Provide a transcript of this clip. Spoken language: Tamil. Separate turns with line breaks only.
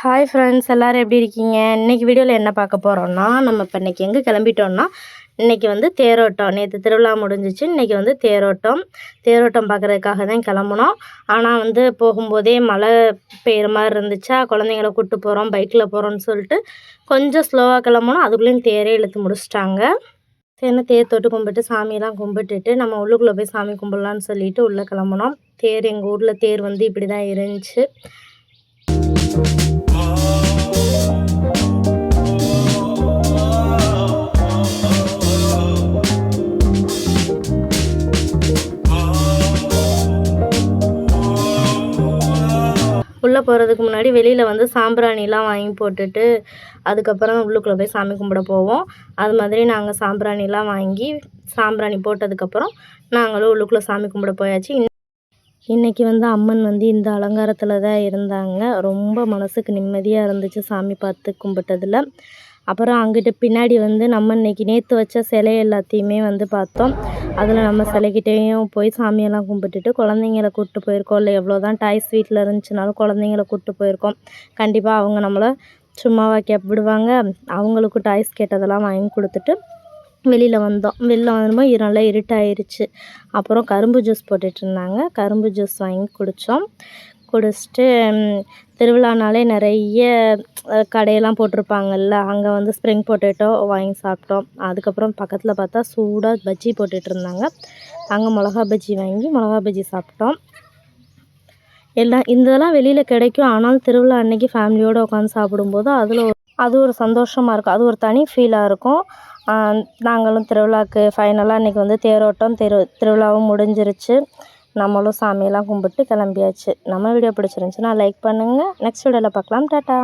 ஹாய் ஃப்ரெண்ட்ஸ், எல்லோரும் எப்படி இருக்கீங்க? இன்றைக்கி வீடியோவில் என்ன பார்க்க போகிறோன்னா, நம்ம இப்போ இன்றைக்கி எங்கே கிளம்பிட்டோம்னா, இன்றைக்கி வந்து தேரோட்டம். நேற்று திருவிழா முடிஞ்சிச்சு. இன்றைக்கி வந்து தேரோட்டம் பார்க்குறதுக்காக தான் கிளம்புனோம். ஆனால் வந்து போகும்போதே மழை பெய்கிற மாதிரி இருந்துச்சா, குழந்தைங்கள கூப்பிட்டு போகிறோம், பைக்கில் போகிறோன்னு சொல்லிட்டு கொஞ்சம் ஸ்லோவாக கிளம்புனோம். அதுக்குள்ளேயும் தேரே இழுத்து முடிச்சிட்டாங்க. சரின்னு தேர் தொட்டு கும்பிட்டு சாமியெல்லாம் கும்பிட்டுட்டு நம்ம உள்ளுக்குள்ளே போய் சாமி கும்பிட்லான்னு சொல்லிட்டு உள்ளே கிளம்புனோம். எங்கள் ஊரில் தேர் வந்து இப்படி தான் இருந்துச்சு. உள்ளே போகிறதுக்கு முன்னாடி வெளியில் வந்து சாம்பிராணிலாம் வாங்கி போட்டுட்டு அதுக்கப்புறம் உள்ளுக்குள்ளே போய் சாமி கும்பிட போவோம். அது மாதிரி நாங்கள் சாம்பிராணிலாம் வாங்கி சாம்பிராணி போட்டதுக்கப்புறம் நாங்களும் உள்ளுக்குள்ளே சாமி கும்பிட போயாச்சு. இன்றைக்கி வந்து அம்மன் வந்து இந்த அலங்காரத்தில் தான் இருந்தாங்க. ரொம்ப மனசுக்கு நிம்மதியாக இருந்துச்சு சாமி பார்த்து கும்பிட்டதில். அப்புறம் அங்கிட்டு பின்னாடி வந்து நம்ம இன்றைக்கி நேற்று வச்ச சிலை எல்லாத்தையுமே வந்து பார்த்தோம். அதில் நம்ம சிலைக்கிட்டேயும் போய் சாமியெல்லாம் கும்பிட்டுட்டு குழந்தைங்கள கூப்பிட்டு போயிருக்கோம். இல்லை எவ்வளோ தான் டாய்ஸ் வீட்டில் இருந்துச்சுனாலும் குழந்தைங்கள கூப்பிட்டு போயிருக்கோம். கண்டிப்பாக அவங்க நம்மளை சும்மாவா விடுவாங்க. அவங்களுக்கும் டாய்ஸ் கேட்டதெல்லாம் வாங்கி கொடுத்துட்டு வெளியில் வந்தோம். வெளில வரும்போது நல்லா இருட்டாயிருச்சு. அப்புறம் கரும்பு ஜூஸ் போட்டுட்ருந்தாங்க. கரும்பு ஜூஸ் வாங்கி குடிச்சிட்டு திருவிழானாலே நிறைய கடையெல்லாம் போட்டிருப்பாங்கல்ல, அங்கே வந்து ஸ்ப்ரிங் பொட்டேட்டோ வாங்கி சாப்பிட்டோம். அதுக்கப்புறம் பக்கத்தில் பார்த்தா சூடாக பஜ்ஜி போட்டுட்ருந்தாங்க. அங்கே மிளகா பஜ்ஜி வாங்கி மிளகா பஜ்ஜி சாப்பிட்டோம். இதெல்லாம் வெளியில் கிடைக்கும். ஆனாலும் திருவிழா அன்னைக்கு ஃபேமிலியோடு உட்காந்து சாப்பிடும்போது அது ஒரு சந்தோஷமாக இருக்கும். அது ஒரு தனி ஃபீலாக இருக்கும். நாங்களும் திருவிழாவுக்கு ஃபைனலாக இன்றைக்கி வந்து தேரோட்டம் திருவிழாவும் முடிஞ்சிருச்சு. நம்மளும் சாமியெல்லாம் கும்பிட்டு கிளம்பியாச்சு. நம்ம வீடியோ பிடிச்சிருந்துச்சுன்னா லைக் பண்ணுங்கள். நெக்ஸ்ட் வீடியோவில் பார்க்கலாம். டாட்டா.